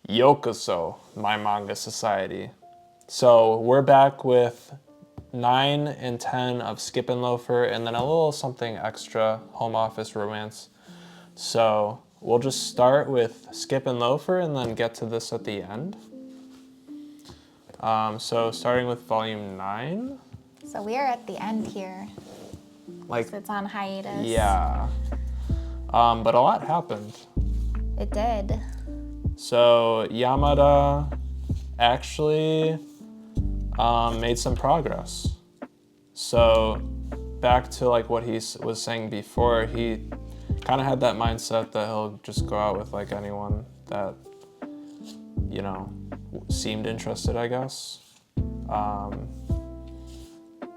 Yokoso, my manga society. So we're back with 9 and 10 of Skip and Loafer, and then a little something extra, home office romance. So we'll just start with Skip and Loafer and then get to this at the end. So starting with volume 9. So we are at the end here. Like, So it's on hiatus. yeah. But a lot happened. It did. So Yamada actually made some progress. So back to like what he was saying before, he kind of had that mindset that he'll just go out with like anyone that, you know, seemed interested, I guess.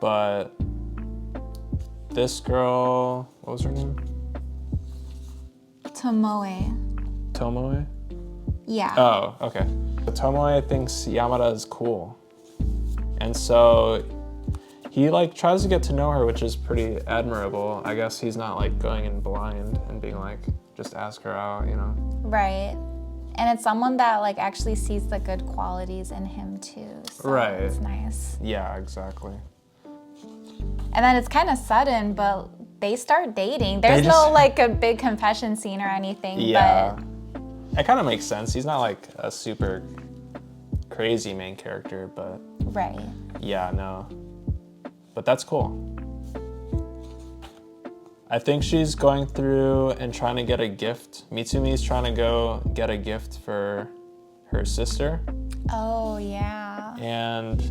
But this girl, what was her name? Tomoe? Yeah. Oh, okay. Tomoe thinks Yamada is cool. And so he like tries to get to know her, which is pretty admirable. I guess he's not like going in blind and being like, just ask her out, you know? Right. And it's someone that like actually sees the good qualities in him too. So Right. It's nice. Yeah, exactly. And then it's kind of sudden, but they start dating. There's just- no like a big confession scene or anything. Yeah. But It kind of makes sense. He's not like a super crazy main character, but right. yeah, no. But that's cool. I think she's going through and trying to get a gift. Mitsumi's trying to go get a gift for her sister. Oh yeah. And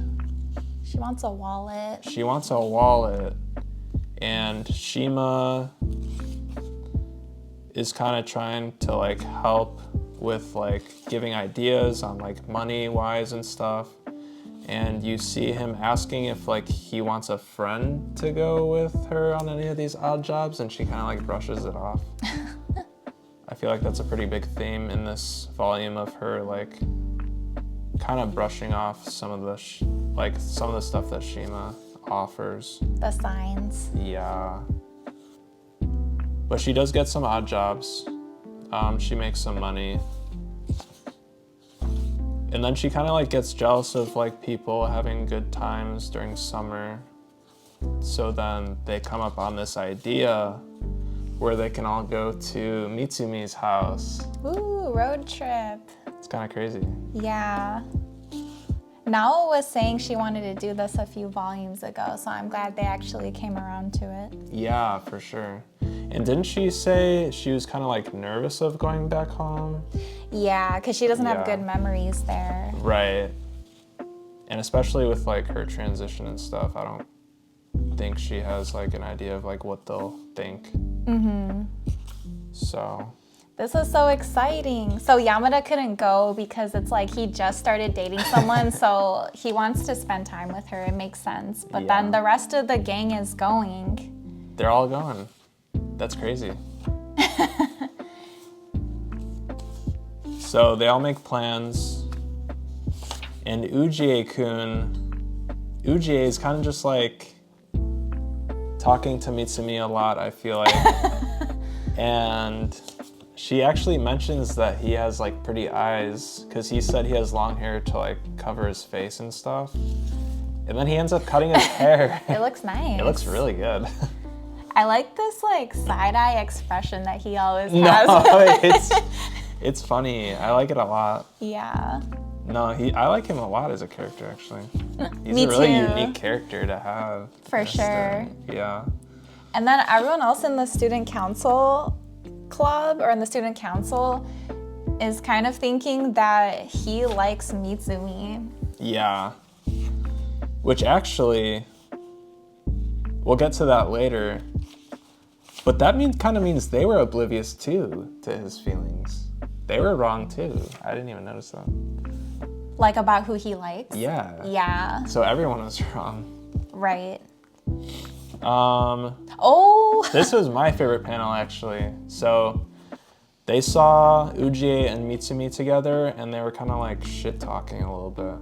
She wants a wallet. she wants a wallet. And Shima is kind of trying to like help with like giving ideas on like money wise and stuff. And you see him asking if like he wants a friend to go with her on any of these odd jobs, and she kind of like brushes it off. I feel like that's a pretty big theme in this volume of her like kind of brushing off some of the some of the stuff that Shima offers. The signs. Yeah. But she does get some odd jobs. She makes some money. And then she kind of like gets jealous of like people having good times during summer. So then they come up on this idea where they can all go to Mitsumi's house. Ooh, road trip. It's kind of crazy. Yeah. Nao was saying she wanted to do this a few volumes ago, so I'm glad they actually came around to it. Yeah, for sure. And didn't she say she was kind of like nervous of going back home? Yeah, because she doesn't have Yeah. good memories there. Right. And especially with like her transition and stuff, I don't think she has like an idea of like what they'll think. Mm-hmm. So. This is so exciting. So Yamada couldn't go because it's like he just started dating someone, so he wants to spend time with her. It makes sense. But Yeah. then the rest of the gang is going. They're all gone. That's crazy. So they all make plans. And Ujie is kind of just like talking to Mitsumi a lot, I feel like. And she actually mentions that he has like pretty eyes because he said he has long hair to like cover his face and stuff. And then he ends up cutting his hair. It looks nice. It looks really good. I like this like side-eye expression that he always has. No, it's funny. I like it a lot. Yeah. No, I like him a lot as a character, actually. He's Me a really too. unique character to have. For in a sure. story. Yeah. And then everyone else in the student council club or in the student council is kind of thinking that he likes Mitsumi. Yeah. Which actually, we'll get to that later. But that kind of means they were oblivious too to his feelings. They were wrong too. I didn't even notice that. Like about who he likes? Yeah. Yeah, So everyone was wrong. right. Um, Oh! This was my favorite panel, actually. So they saw Ujie and Mitsumi together, and they were kind of like shit-talking a little bit.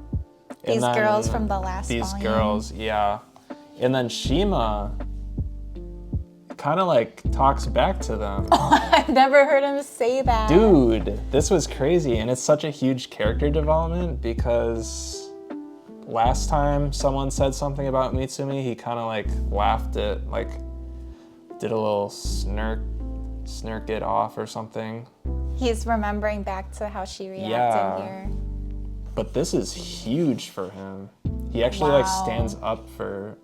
And These then girls from the last These volume. girls, yeah. And then Shima kind of like talks back to them. I've never heard him say that. Dude, this was crazy. And it's such a huge character development because last time someone said something about Mitsumi, he kind of like laughed it, like did a little smirk it off or something. He's remembering back to how she reacted here. But this is huge for him. He actually like stands up for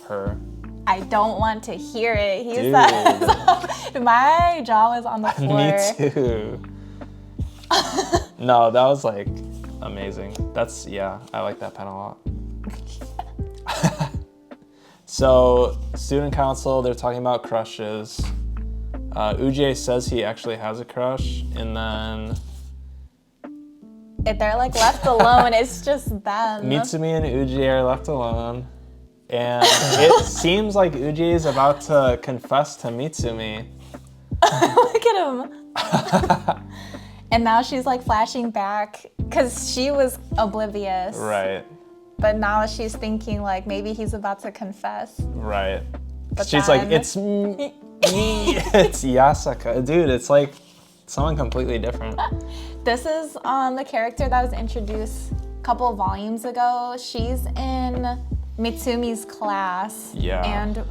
her. I don't want to hear it. He says, my jaw was on the floor. Me too. No, that was like amazing. I like that pen a lot. So, student council, they're talking about crushes. Ujie says he actually has a crush, and then if they're like left alone, it's just them. Mitsumi and Ujie are left alone. And it seems like Ujie is about to confess to Mitsumi. Look at him. And now she's like flashing back because she was oblivious. Right. But now she's thinking like maybe he's about to confess. Right. But she's like, it's me. It's Yasaka. Dude, it's like someone completely different. This is the character that was introduced a couple of volumes ago. She's in Mitsumi's class. Yeah. And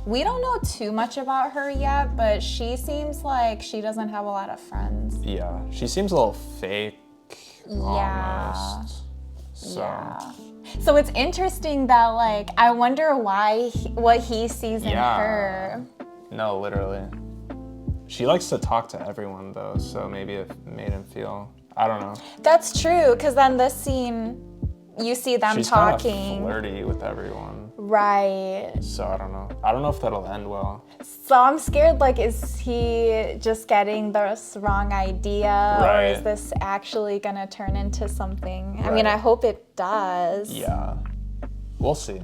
we don't know too much about her yet, but she seems like she doesn't have a lot of friends. Yeah. She seems a little fake. Yeah. Almost. So. Yeah. So it's interesting that like I wonder what he sees in her. No, literally. She likes to talk to everyone though, so maybe it made him feel, I don't know. That's true, because then this scene, you see them talking. She's kind of flirty with everyone. Right. So I don't know. I don't know if that'll end well. So I'm scared, like, is he just getting this wrong idea? Right. Or is this actually gonna turn into something? Right. I mean, I hope it does. Yeah. We'll see.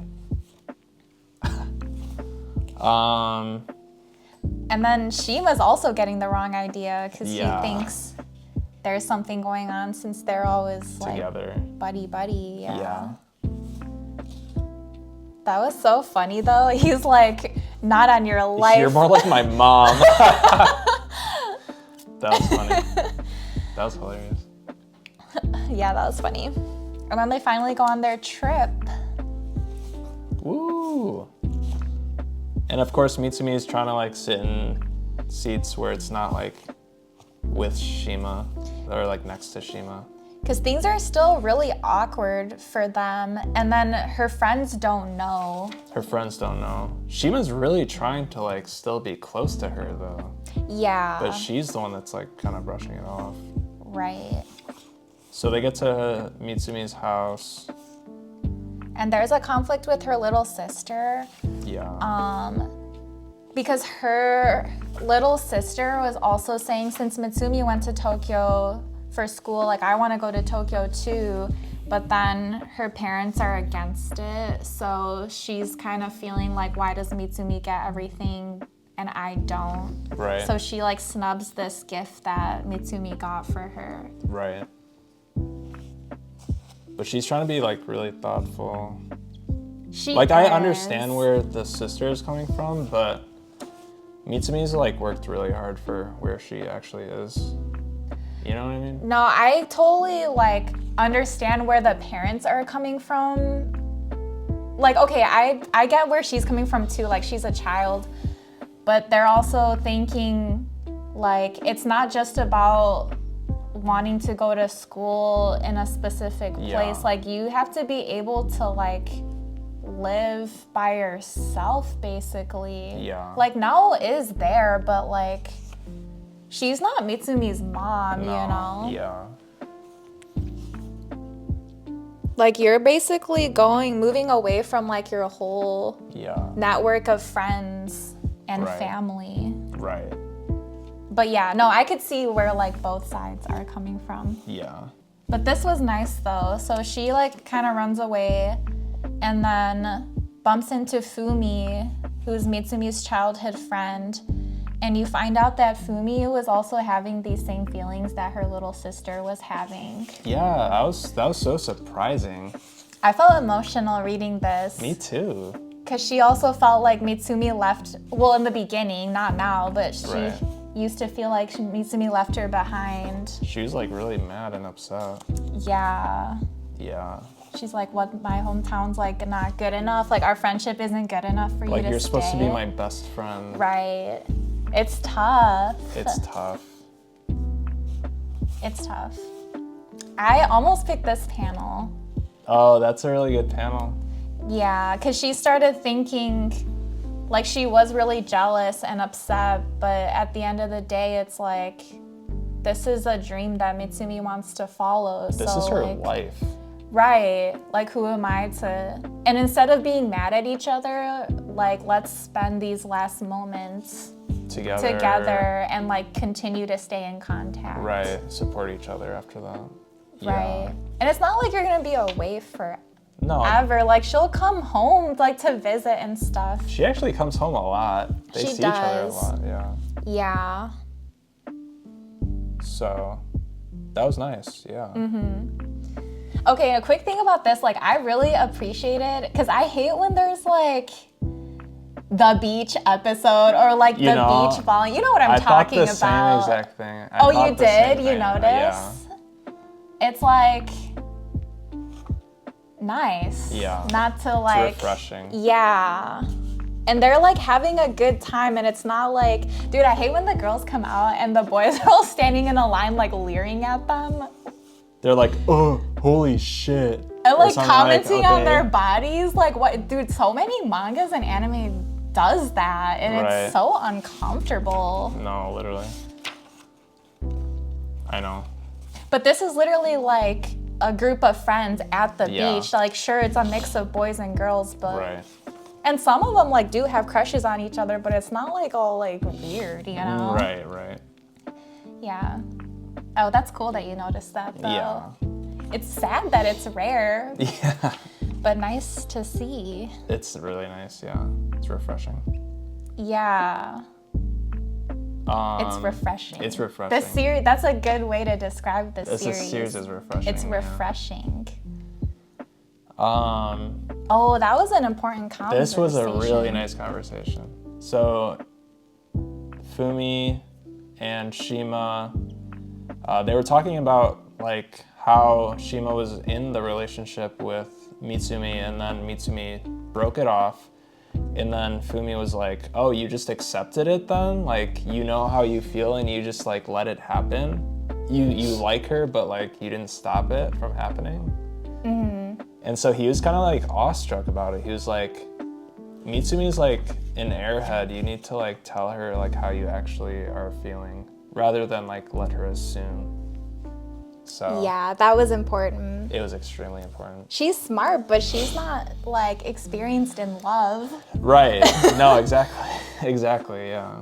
And then Shima's also getting the wrong idea because Yeah. he thinks there's something going on since they're always like Together. buddy. Yeah. That was so funny though. He's like, not on your life. You're more like my mom. That was funny. That was hilarious. Yeah, that was funny. And then they finally go on their trip. Woo! And of course, Mitsumi is trying to like sit in seats where it's not like with Shima or like next to Shima. Because things are still really awkward for them. And then her friends don't know. Her friends don't know. Shima's really trying to like still be close to her though. Yeah. But she's the one that's like kind of brushing it off. Right. So they get to Mitsumi's house. And there's a conflict with her little sister. Yeah. Because her little sister was also saying, since Mitsumi went to Tokyo for school, like, I want to go to Tokyo too, but then her parents are against it. So she's kind of feeling like, why does Mitsumi get everything and I don't? Right. So she like snubs this gift that Mitsumi got for her. Right. But she's trying to be like really thoughtful. She Like, is. I understand where the sister is coming from, but Mitsumi's like worked really hard for where she actually is. You know what I mean? No, I totally like understand where the parents are coming from. Like, okay, I get where she's coming from too. Like, she's a child, but they're also thinking like it's not just about wanting to go to school in a specific place. Yeah. Like, you have to be able to like live by yourself basically. Yeah. Like, Nao is there, but like she's not Mitsumi's mom, No, you know? Yeah. Like, you're basically moving away from like your whole Yeah. network of friends and Right. family. Right. But yeah, no, I could see where like both sides are coming from. Yeah. But this was nice though. So she like kind of runs away and then bumps into Fumi, who's Mitsumi's childhood friend. And you find out that Fumi was also having these same feelings that her little sister was having. Yeah, that was so surprising. I felt emotional reading this. Me too. Because she also felt like Mitsumi left, well, in the beginning, not now, but she used to feel like Mitsumi left her behind. She was like really mad and upset. Yeah. Yeah. She's like, what, my hometown's like not good enough? Like our friendship isn't good enough for you to stay? Like you're supposed to be my best friend. Right. It's tough. It's tough. It's tough. I almost picked this panel. Oh, that's a really good panel. Yeah, because she started thinking like she was really jealous and upset, but at the end of the day, it's like, this is a dream that Mitsumi wants to follow. This is her life. Right, like who am I to, and instead of being mad at each other, like let's spend these last moments together and like continue to stay in contact. Right, support each other after that. Right, Yeah. and it's not like you're gonna be away forever. No. Like she'll come home like to visit and stuff. She actually comes home a lot. They see each other a lot, yeah. Yeah. So, that was nice, yeah. Okay, a quick thing about this, like I really appreciate it because I hate when there's like the beach episode or like the beach volume. You know what I'm talking about. I thought the same exact thing. Oh, you did? You noticed? Yeah. It's like nice. Yeah. Not to like. It's refreshing. Yeah. And they're like having a good time, and it's not like, dude, I hate when the girls come out and the boys are all standing in a line like leering at them. They're like, oh, holy shit. And like commenting on their bodies. Like, what, dude, so many mangas and anime does that, and it's so uncomfortable. No, literally. I know. But this is literally like a group of friends at the beach. Like, sure, it's a mix of boys and girls, but and some of them like do have crushes on each other, but it's not like all like weird, you know? Right. Yeah. Oh, that's cool that you noticed that though. Yeah. It's sad that it's rare. Yeah. But nice to see. It's really nice, yeah. It's refreshing. Yeah. It's refreshing. It's refreshing. The series, that's a good way to describe the series. This series is refreshing. It's refreshing. Yeah. Oh, that was an important conversation. This was a really nice conversation. So, Fumi and Shima, they were talking about like how Shima was in the relationship with Mitsumi, and then Mitsumi broke it off. And then Fumi was like, oh, you just accepted it then? Like, you know how you feel and you just like let it happen? You like her, but like you didn't stop it from happening? Mm-hmm. And so he was kind of like awestruck about it. He was like, Mitsumi's like an airhead. You need to like tell her like how you actually are feeling rather than like let her assume. So yeah, that was important. It was extremely important. She's smart, but she's not like experienced in love. Right. No, exactly, yeah.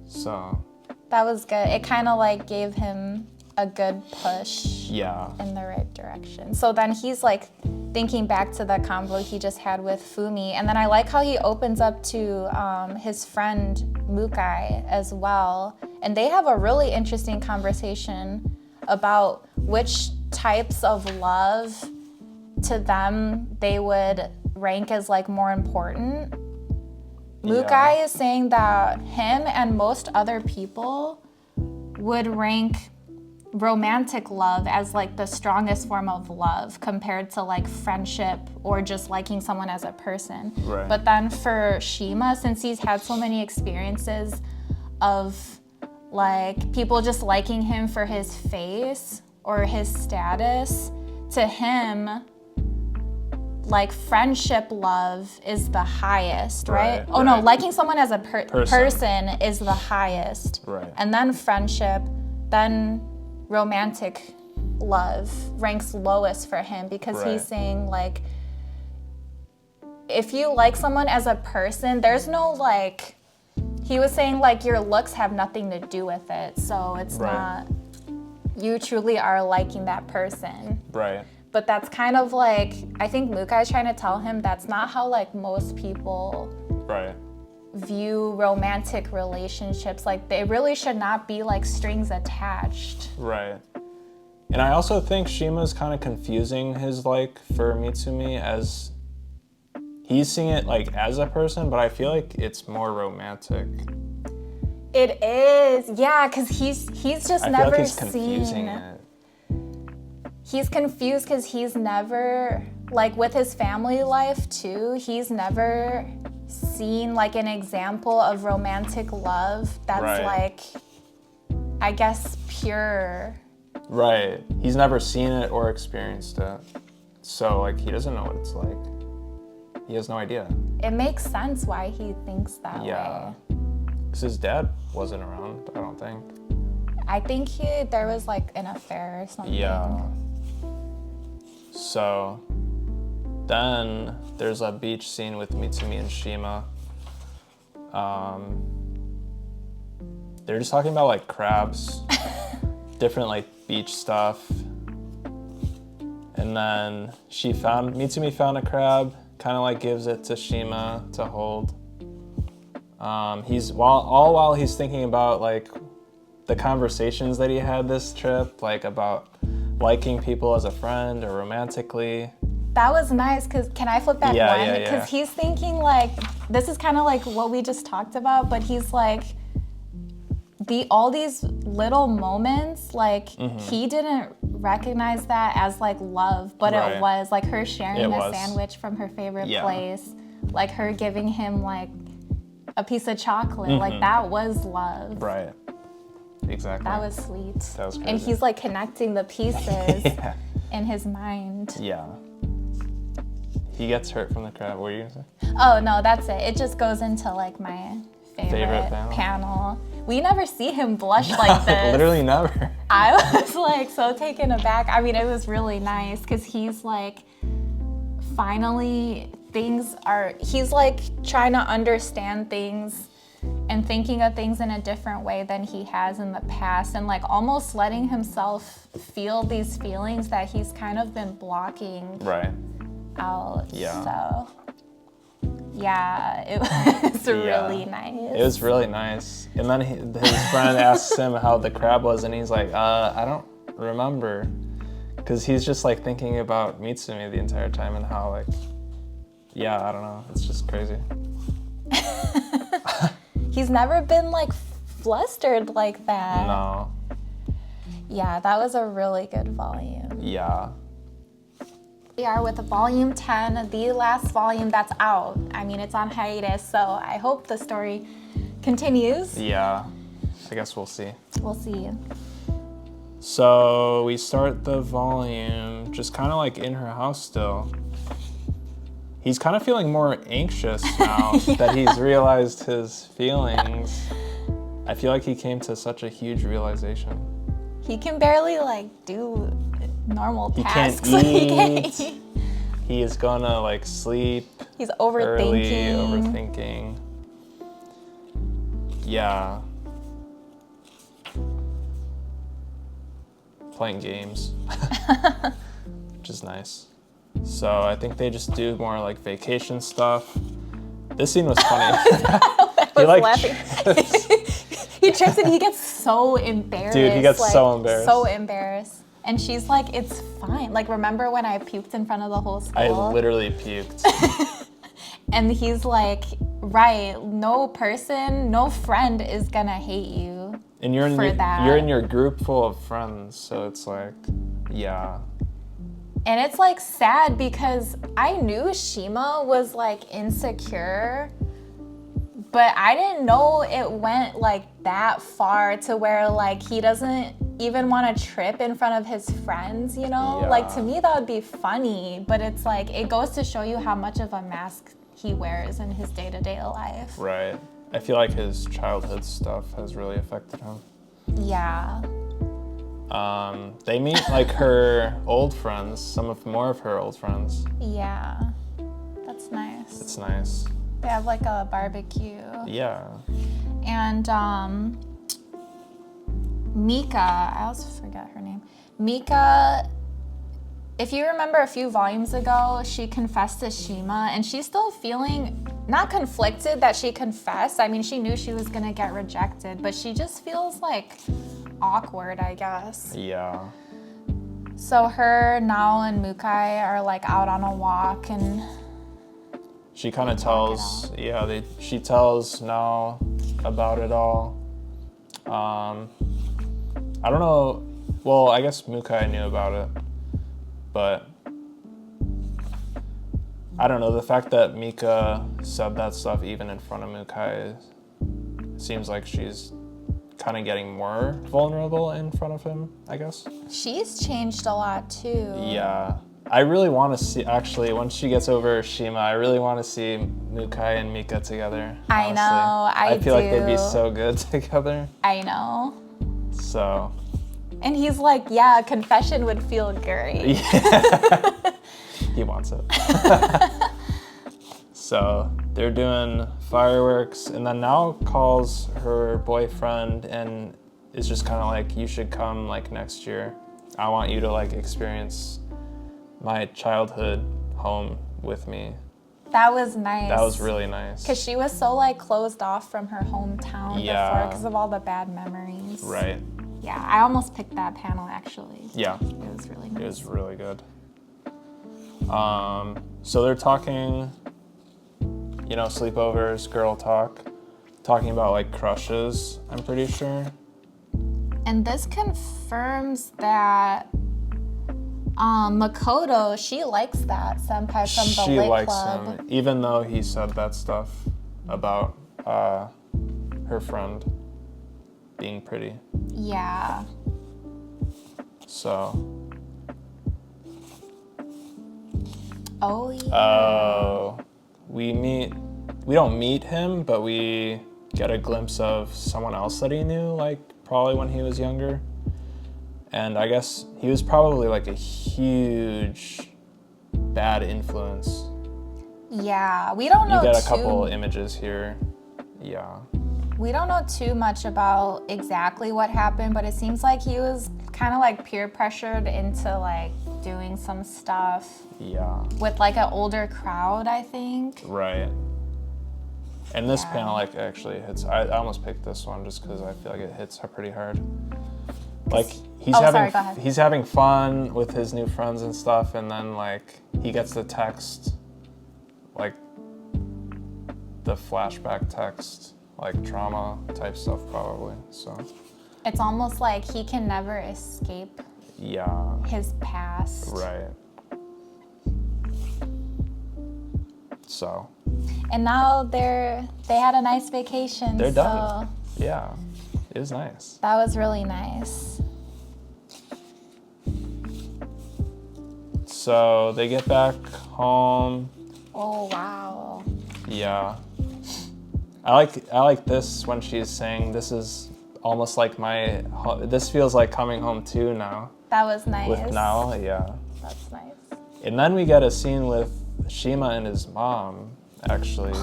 So that was good. It kind of like gave him a good push in the right direction. So then he's like thinking back to the convo he just had with Fumi, and then I like how he opens up to his friend Mukai as well, and they have a really interesting conversation about which types of love to them they would rank as like more important. Mukai is saying that him and most other people would rank romantic love as like the strongest form of love compared to like friendship or just liking someone as a person. Right. But then for Shima, since he's had so many experiences of like people just liking him for his face or his status, to him, like friendship love is the highest, right? Oh no, liking someone as a person is the highest. Right. And then friendship, then romantic love ranks lowest for him because he's saying like, if you like someone as a person, there's no like, he was saying like your looks have nothing to do with it. So it's not, you truly are liking that person. Right. But that's kind of like, I think Mukai's trying to tell him that's not how like most people view romantic relationships. Like they really should not be like strings attached. Right. And I also think Shima's kind of confusing his like for Mitsumi, as he's seeing it like as a person, but I feel like it's more romantic. It is, yeah, because he's just I never feel like he's confusing seen. it. He's confused because he's never, like with his family life too, he's never seen like an example of romantic love that's Right. like, I guess, pure. Right. He's never seen it or experienced it. So like he doesn't know what it's like. He has no idea. It makes sense why he thinks that Yeah. way. Because his dad wasn't around, I don't think. I think there was like an affair or something. Yeah. So then there's a beach scene with Mitsumi and Shima. They're just talking about like crabs, different like beach stuff. And then Mitsumi found a crab, kind of like gives it to Shima to hold. While he's thinking about like the conversations that he had this trip, like about liking people as a friend or romantically. That was nice, because can I flip back Yeah, one? yeah, Because yeah. he's thinking like, this is kind of like what we just talked about, but he's like, all these little moments, like he didn't recognize that as like love, but Right. it was like her sharing It a was. sandwich from her favorite Yeah. place, like her giving him like a piece of chocolate, like that was love. Right. Exactly. That was sweet. That was And crazy. he's like connecting the pieces Yeah. in his mind. Yeah. He gets hurt from the crab. What were you gonna say? Oh no, that's it. It just goes into like my favorite panel? panel. We never see him blush like this. Literally never. I was like so taken aback. I mean, it was really nice because he's like, finally he's like trying to understand things and thinking of things in a different way than he has in the past, and like almost letting himself feel these feelings that he's kind of been blocking Right. out. Yeah. So yeah, it was really nice. It was really nice. And then his friend asks him how the crab was, and he's like, I don't remember. Because he's just like thinking about Mitsumi the entire time and how like, yeah, I don't know. It's just crazy. He's never been like flustered like that. No. Yeah, that was a really good volume. Yeah. We are with volume 10, the last volume that's out. I mean, it's on hiatus, so I hope the story continues. Yeah. I guess we'll see. We'll see. So we start the volume just kind of like in her house still. He's kind of feeling more anxious now that he's realized his feelings. I feel like he came to such a huge realization. He can barely like do normal He tasks. can't He can't eat. eat. He is gonna like sleep He's early, overthinking. overthinking. Yeah. Playing games, which is nice. So I think they just do more like vacation stuff. This scene was funny. I was laughing. He trips and he gets so embarrassed. Dude, he gets like, so embarrassed. So embarrassed. And she's like, it's fine. Like, remember when I puked in front of the whole school? I literally puked. And he's like, right, no person, no friend is gonna hate you. And you're for that. you're in your group full of friends, so it's like, yeah. And it's like sad because I knew Shima was like insecure, but I didn't know it went like that far to where like he doesn't even want to trip in front of his friends, you know? Yeah. Like to me that would be funny, but it's like it goes to show you how much of a mask he wears in his day-to-day life. Right. I feel like his childhood stuff has really affected him. Yeah. They meet like her old friends, more of her old friends. Yeah. That's nice. It's nice. They have like a barbecue. Yeah. And Mika, I also forgot her name. Mika, if you remember a few volumes ago, she confessed to Shima, and she's still feeling not conflicted that she confessed. I mean, she knew she was gonna get rejected, but she just feels like awkward, I guess. Yeah. So her, Nao, and Mukai are like out on a walk, and she kind of tells, she tells Nao about it all. I don't know, well, I guess Mukai knew about it, but I don't know, the fact that Mika said that stuff even in front of Mukai seems like she's kind of getting more vulnerable in front of him, I guess. She's changed a lot too. Yeah. I really want to see, actually, once she gets over Shima, I really want to see Mukai and Mika together. I honestly. know, I feel like they'd be do. so good together. I know. So. And he's like, yeah, confession would feel great. Yeah. He wants it. So they're doing fireworks, and then Nao calls her boyfriend and is just kind of like, you should come like next year. I want you to like experience my childhood home with me. That was nice. That was really nice. Because she was so like closed off from her hometown before because of all the bad memories. Right. Yeah, I almost picked that panel actually. Yeah. It was really nice. It was really good. So they're talking, you know, sleepovers, girl talk, talking about like crushes, I'm pretty sure. And this confirms that Makoto, she likes that senpai from the She lit likes club. him, even though he said that stuff about her friend being pretty. Yeah. So. Oh yeah. Oh, we don't meet him, but we get a glimpse of someone else that he knew, like probably when he was younger. And I guess he was probably like a huge bad influence. Yeah, we don't know You get a couple images here. Yeah. We don't know too much about exactly what happened, but it seems like he was kind of like peer pressured into like doing some stuff. Yeah. With like an older crowd, I think. Right. And this panel like actually hits, I almost picked this one just because I feel like it hits her pretty hard. Like he's go ahead. he's having fun with his new friends and stuff, and then like he gets the text, like the flashback text, like trauma type stuff probably. So It's almost like he can never escape his past. Right. So. And now they had a nice vacation. They're done. Yeah, it was nice. That was really nice. So they get back home. Oh wow. Yeah. I like this when she's saying this is almost like this feels like coming home too now. That was nice. With Nao, yeah. That's nice. And then we get a scene with Shima and his mom, actually.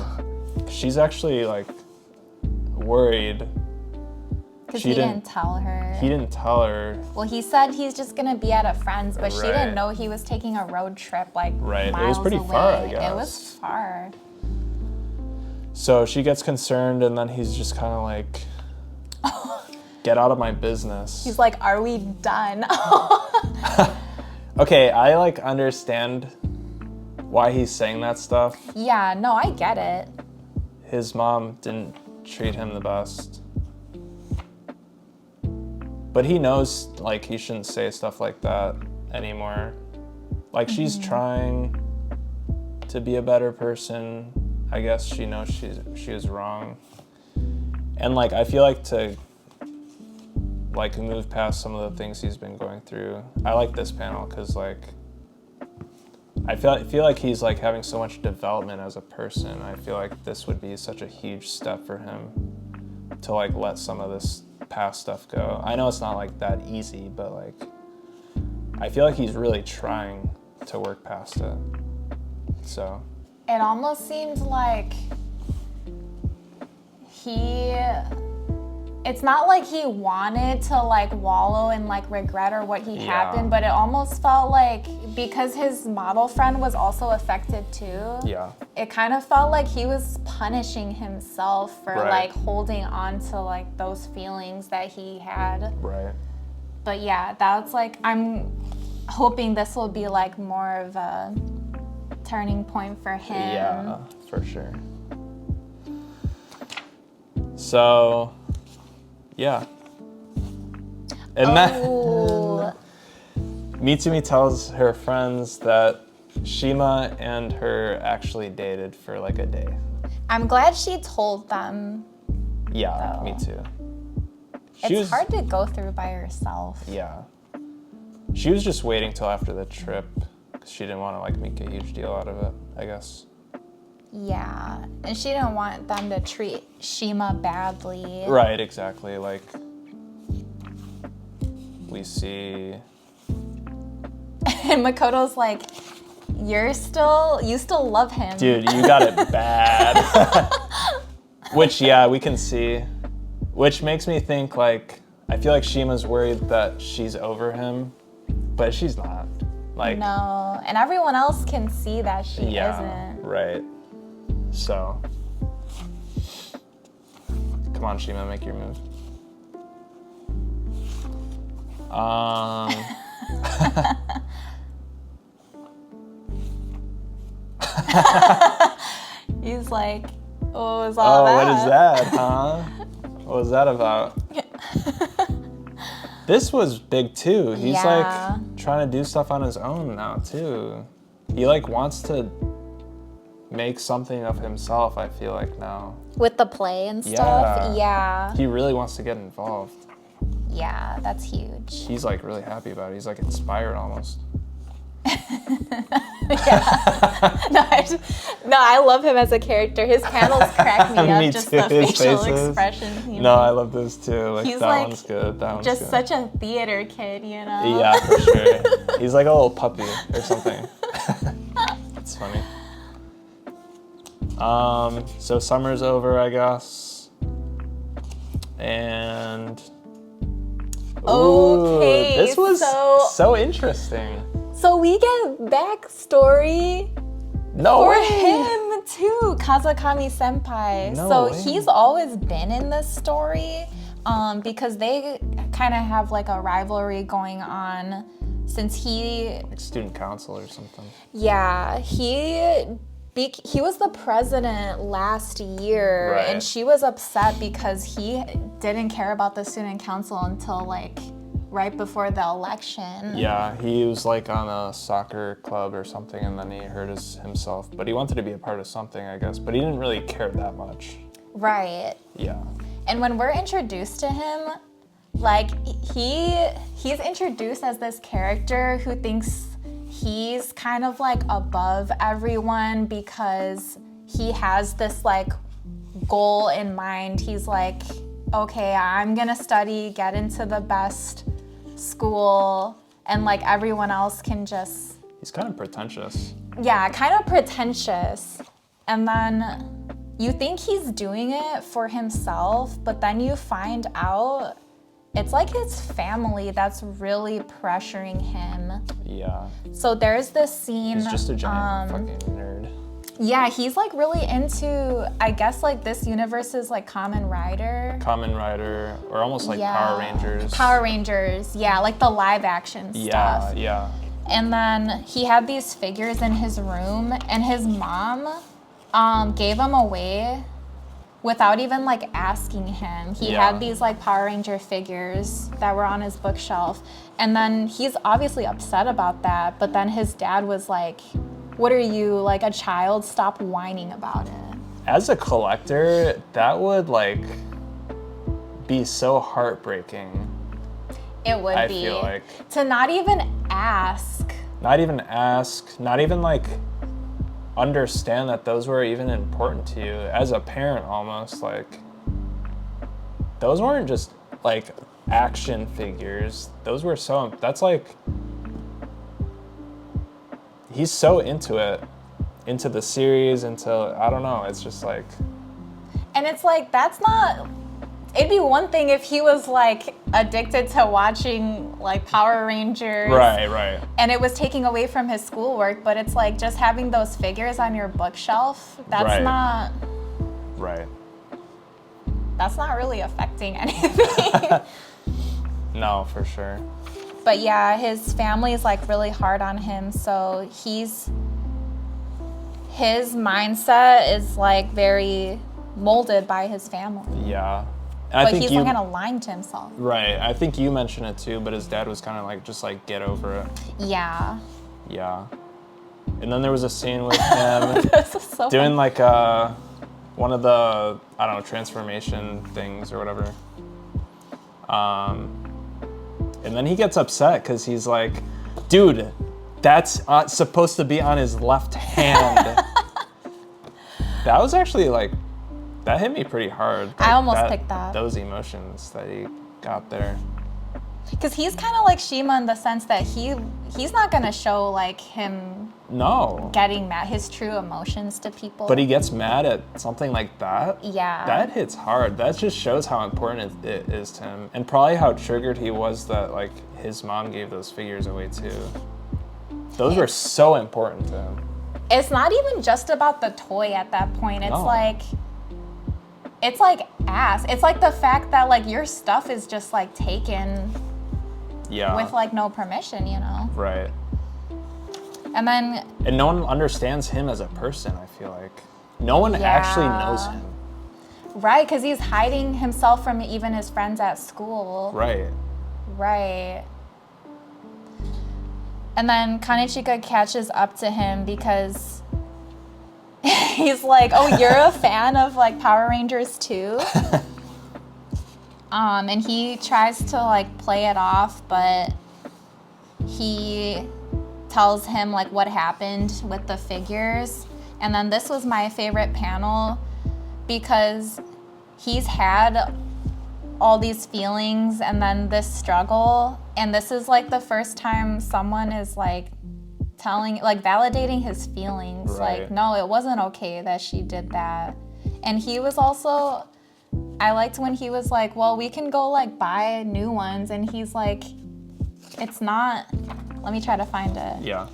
She's actually like worried. Because he didn't tell her. He didn't tell her. Well, he said he's just gonna be at a friend's, but she Right. didn't know he was taking a road trip like Right. miles It was pretty away. far, I guess. It was far. So she gets concerned, and then he's just kind of like, get out of my business. He's like, are we done? Okay, I like understand why he's saying that stuff. Yeah, no, I get it. His mom didn't treat him the best. But he knows like he shouldn't say stuff like that anymore. Like she's trying to be a better person. I guess she knows she is wrong. And like I feel like to like move past some of the things he's been going through. I like this panel because like I feel like he's like having so much development as a person. I feel like this would be such a huge step for him to like let some of this past stuff go. I know it's not like that easy, but like I feel like he's really trying to work past it. So It almost seemed like it's not like he wanted to like wallow in like regret or what he happened, but it almost felt like because his model friend was also affected too. Yeah. It kind of felt like he was punishing himself for Right. like holding on to like those feelings that he had. Right. But yeah, that's like I'm hoping this will be like more of a turning point for him. Yeah, for sure. So, yeah. And then Mitsumi tells her friends that Shima and her actually dated for like a day. I'm glad she told them. Yeah, though. me too. It's hard to go through by herself. Yeah. She was just waiting till after the trip because she didn't want to like make a huge deal out of it, I guess. Yeah, and she didn't want them to treat Shima badly. Right, exactly. Like, we see... And Makoto's like, you still love him. Dude, you got it bad. Which, yeah, we can see. Which makes me think, like, I feel like Shima's worried that she's over him, but she's not. Like, no, and everyone else can see that she isn't. Right. So, come on, Shima, make your move. He's like, what was all that? What is that, huh? What was that about? This was big too. He's like trying to do stuff on his own now too. He like wants to make something of himself, I feel like now. With the play and stuff? Yeah. He really wants to get involved. Yeah, that's huge. He's like really happy about it. He's like inspired almost. I love him as a character. His panels crack me up. Me just too. the facial expressions. No, I love those too. Like he's that like one's good. That one's just good. such a theater kid, you know? Yeah, for sure. He's like a little puppy or something. It's funny. So summer's over, I guess. And okay, this was so interesting. So we get backstory for him too, Kazakami Senpai. He's always been in this story because they kind of have like a rivalry going on since he... Like student council or something. Yeah, he was the president last year, and she was upset because he didn't care about the student council until like right before the election. Yeah, he was like on a soccer club or something, and then he hurt himself. But he wanted to be a part of something, I guess. But he didn't really care that much. Right. Yeah. And when we're introduced to him, like he's introduced as this character who thinks he's kind of like above everyone because he has this like goal in mind. He's like, okay, I'm gonna study, get into the best school, and like everyone else can just... He's kind of pretentious. Yeah, kind of pretentious. And then you think he's doing it for himself, but then you find out it's like his family that's really pressuring him. Yeah. So there's this scene... He's just a giant fucking nerd. Yeah, he's like really into, I guess like this universe's like Kamen Rider. Kamen Rider, or almost like Power Rangers. Power Rangers, yeah, like the live action stuff. Yeah. And then he had these figures in his room, and his mom gave them away without even like asking him. He had these like Power Ranger figures that were on his bookshelf. And then he's obviously upset about that, but then his dad was like, what are you, like a child? Stop whining about it. As a collector, that would like be so heartbreaking. It would I be. feel like. To not even ask. Not even like understand that those were even important to you. As a parent almost, like, those weren't just like action figures. Those were that's like, he's so into it, into the series, I don't know, it's just like... And it's like, it'd be one thing if he was like addicted to watching like Power Rangers. Right. And it was taking away from his schoolwork, but it's like just having those figures on your bookshelf, that's not... Right. That's not really affecting anything. No, for sure. But yeah, his family is like really hard on him, so he's his mindset is like very molded by his family. Yeah. And But he's like kind of lying to himself. Right. I think you mentioned it too, but his dad was kind of like, just like, get over it. Yeah. Yeah. And then there was a scene with him This is so doing like one of the, I don't know, transformation things or whatever. And then he gets upset because he's like, dude, that's supposed to be on his left hand. That was actually like, that hit me pretty hard. Like, I almost picked that. Those emotions that he got there. Because he's kind of like Shima in the sense that he's not going to show like him getting mad, his true emotions to people. But he gets mad at something like that? Yeah. That hits hard. That just shows how important it is to him. And probably how triggered he was that like his mom gave those figures away too. Those were so important to him. It's not even just about the toy at that point. It's like ass. It's like the fact that like your stuff is just like taken with like no permission, you know? Right. And then... And no one understands him as a person, I feel like. No one actually knows him. Right, because he's hiding himself from even his friends at school. Right. Right. And then Kanechika catches up to him because he's like, oh, you're a fan of like Power Rangers too? And he tries to like play it off, but he tells him like what happened with the figures. And then this was my favorite panel because he's had all these feelings and then this struggle. And this is like the first time someone is like validating his feelings. Right. Like, no, it wasn't okay that she did that. And he was also, I liked when he was like, well, we can go like buy new ones. And he's like, it's not, let me try to find it. Yeah.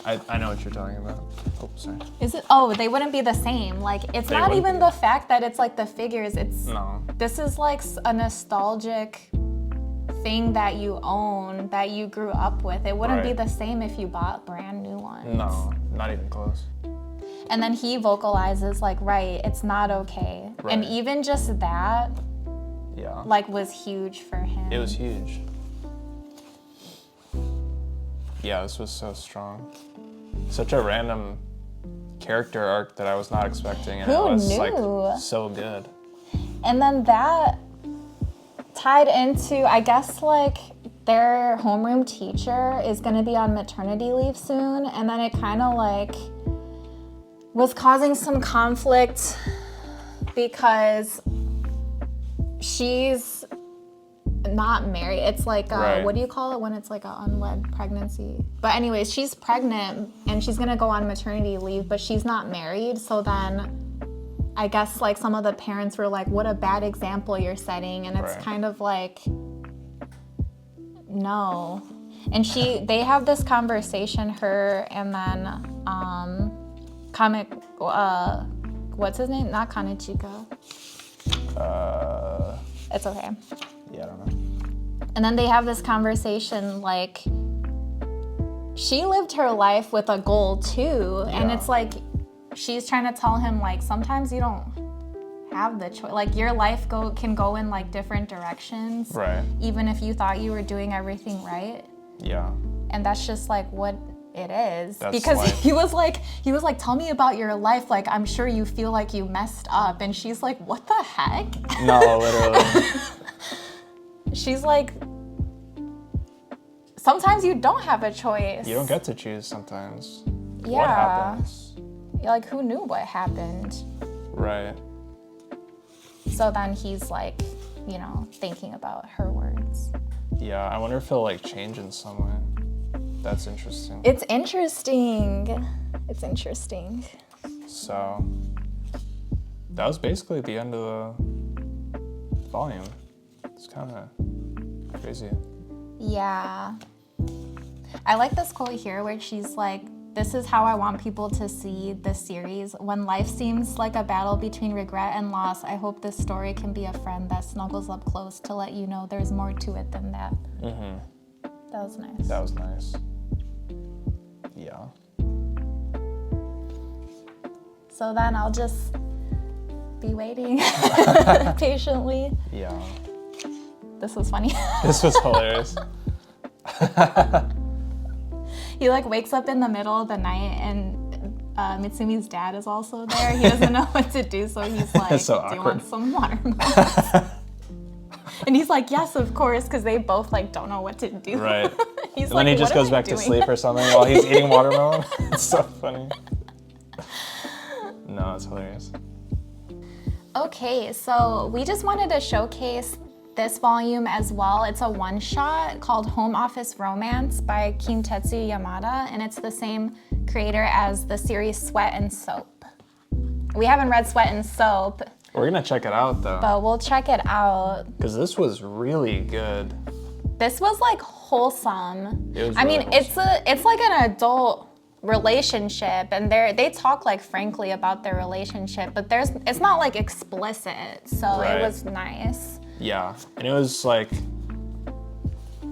I know what you're talking about. Oh, sorry. Is it? Oh, they wouldn't be the same. Like, it's not even the fact that it's like the figures. This is like a nostalgic thing that you own, that you grew up with. It wouldn't be the same if you bought brand new ones. No, not even close. And then he vocalizes like, right, it's not okay. Right. And even just that, like, was huge for him. It was huge. Yeah, this was so strong. Such a random character arc that I was not expecting, and it was like so good. And then that tied into, I guess, like their homeroom teacher is going to be on maternity leave soon, and then it kind of like was causing some conflict because she's not married. It's like what do you call it when it's like an unwed pregnancy? But anyways, she's pregnant and she's gonna go on maternity leave, but she's not married. So then I guess like some of the parents were like, what a bad example you're setting. And it's kind of like, no. And they have this conversation, her and then what's his name? Not Kanechika. It's okay. Yeah, I don't know. And then they have this conversation like, she lived her life with a goal too. Yeah. And it's like, she's trying to tell him like, sometimes you don't have the choice. Like your life can go in like different directions. Right. Even if you thought you were doing everything right. Yeah. And that's just like what it is. That's because life. he was like, tell me about your life. Like, I'm sure you feel like you messed up. And she's like, what the heck? No, literally. She's like, sometimes you don't have a choice. You don't get to choose sometimes. Yeah. What happens? Like, who knew what happened? Right. So then he's like, you know, thinking about her words. Yeah, I wonder if he'll like change in some way. That's interesting. It's interesting. It's interesting. So, that was basically the end of the volume. It's kind of crazy. Yeah. I like this quote here where she's like, this is how I want people to see this series. When life seems like a battle between regret and loss, I hope this story can be a friend that snuggles up close to let you know there's more to it than that. Mm-hmm. That was nice. That was nice. Yeah. So then I'll just be waiting patiently. Yeah. This was funny. This was hilarious. He like wakes up in the middle of the night and Mitsumi's dad is also there. He doesn't know what to do, so he's like, so do you awkward. want some watermelon? And he's like, yes, of course, because they both like don't know what to do. Right. He's And like, then he just "What am goes I back to doing?" sleep or something while he's eating watermelon. It's so funny. No, it's hilarious. Okay, so we just wanted to showcase this volume as well. It's a one-shot called Home Office Romance by Kintetsu Yamada, and it's the same creator as the series Sweat and Soap. We haven't read Sweat and Soap, We're gonna check it out though, but we'll check it out. because this was really good. This was like wholesome. It was I really mean, it's like an adult relationship, and they talk like frankly about their relationship, but it's not like explicit, so Right. it was nice. Yeah, and it was like,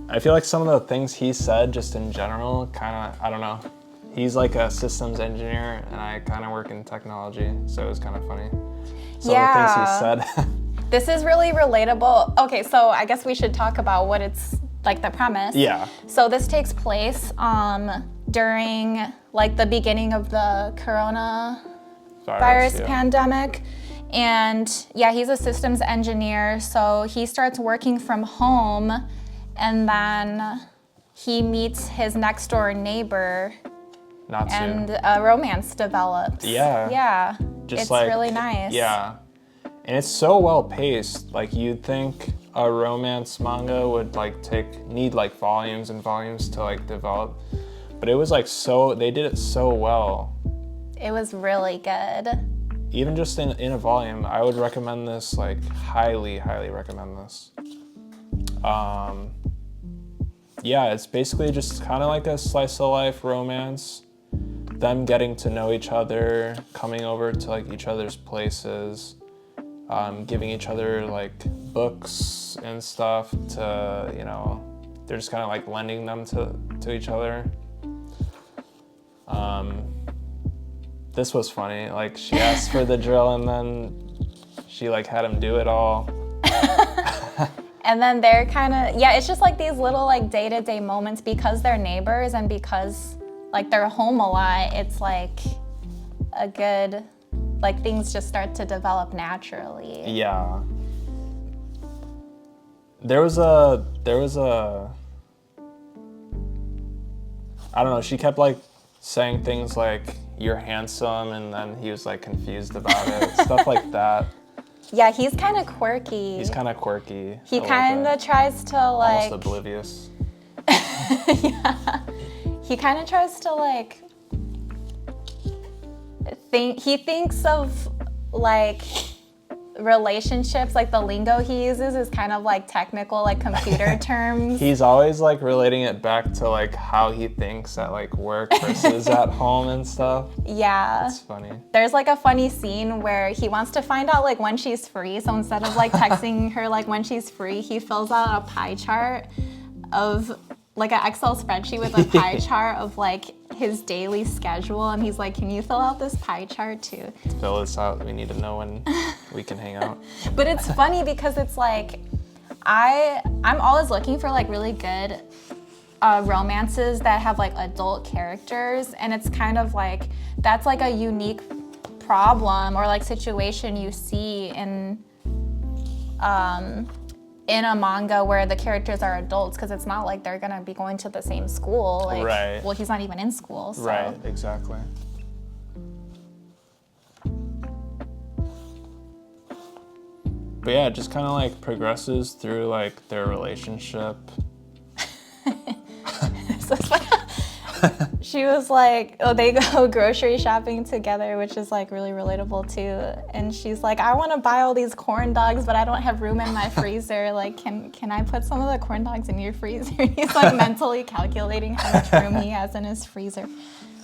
I feel like some of the things he said just in general, kind of, I don't know. He's like a systems engineer, and I kind of work in technology, so it was kind of funny. Some of the things he said. This is really relatable. Okay, so I guess we should talk about what it's like, the premise. Yeah. So this takes place during like the beginning of the coronavirus Yeah. pandemic. And yeah, he's a systems engineer, so he starts working from home, and then he meets his next door neighbor, Not to. and a romance develops. Yeah. Yeah. Just it's like, really nice. Yeah. And it's so well paced. Like, you'd think a romance manga would like need like volumes and volumes to like develop. But it was like they did it so well. It was really good. Even just in a volume, I would recommend this, like highly, highly recommend this. Yeah, it's basically just kind of like a slice of life romance. Them getting to know each other, coming over to like each other's places, giving each other like books and stuff to, they're just kind of like lending them to each other. This was funny. Like, she asked for the drill and then she like had him do it all. And then they're kind of, it's just like these little like day-to-day moments, because they're neighbors and because like they're home a lot, it's like a good, like things just start to develop naturally. Yeah. There was a, I don't know, she kept like saying things like, "You're handsome," and then he was like confused about it. Stuff like that. Yeah, he's kind of quirky. He's kind of quirky. He kind of tries to like... Almost oblivious. Yeah. He kind of tries to like... He thinks of like relationships, like the lingo he uses is kind of like technical, like computer terms. He's always like relating it back to like how he thinks at like work versus at home and stuff. Yeah. It's funny. There's like a funny scene where he wants to find out like when she's free. So instead of like texting her like when she's free, he fills out a pie chart of like an Excel spreadsheet with a pie chart of like his daily schedule. And he's like, "Can you fill out this pie chart too?" Fill this out. We need to know when we can hang out. But it's funny because it's like, I'm always looking for like really good romances that have like adult characters, and it's kind of like that's like a unique problem or like situation you see in a manga where the characters are adults, because it's not like they're gonna be going to the same school. Like, Right. Well, he's not even in school. So. Right, exactly. But yeah, it just kind of like progresses through like their relationship. So it's like, she was like, they go grocery shopping together, which is like really relatable too. And she's like, "I want to buy all these corn dogs, but I don't have room in my freezer. Like, can I put some of the corn dogs in your freezer?" He's like mentally calculating how much room he has in his freezer.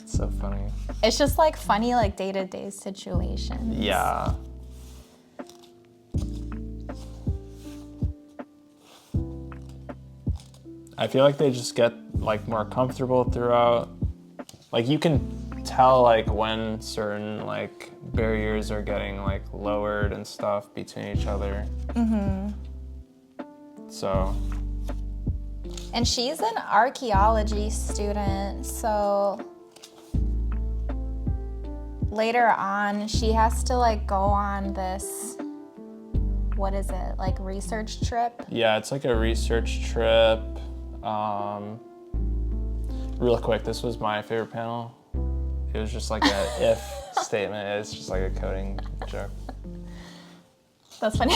It's so funny. It's just like funny, like day-to-day situations. Yeah. I feel like they just get like more comfortable throughout. Like, you can tell like when certain like barriers are getting like lowered and stuff between each other. So. And she's an archaeology student, so later on she has to like go on this, what is it, like research trip? Yeah, it's like a research trip. Real quick, this was my favorite panel. It was just like an if statement. It's just like a coding joke. That's funny.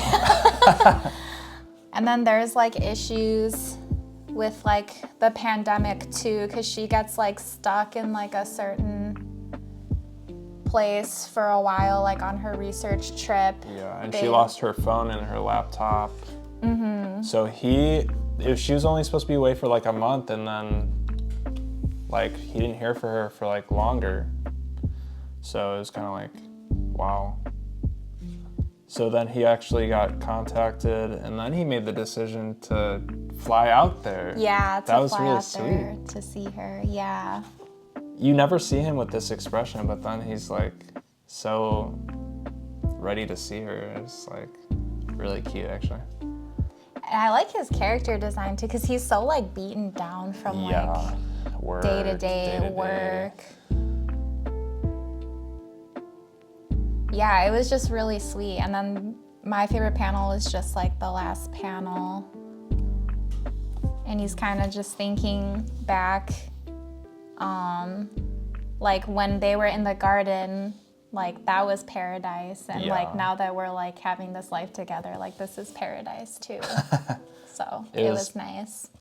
And then there's like issues with like the pandemic too, because she gets like stuck in like a certain place for a while, like on her research trip. Yeah, and she lost her phone and her laptop. So she was only supposed to be away for like a month, and then like he didn't hear from her for like longer. So it was kind of like, wow. So then he actually got contacted, and then he made the decision to fly out there. Yeah, that was fly really out sweet. there to see her. Yeah. You never see him with this expression, but then he's like so ready to see her. It's like really cute, actually. And I like his character design too, because he's so like beaten down from like work, day-to-day work. Yeah, it was just really sweet. And then my favorite panel was just like the last panel. And he's kind of just thinking back, like when they were in the garden, like that was paradise. And like now that we're like having this life together, like this is paradise too. So it was nice.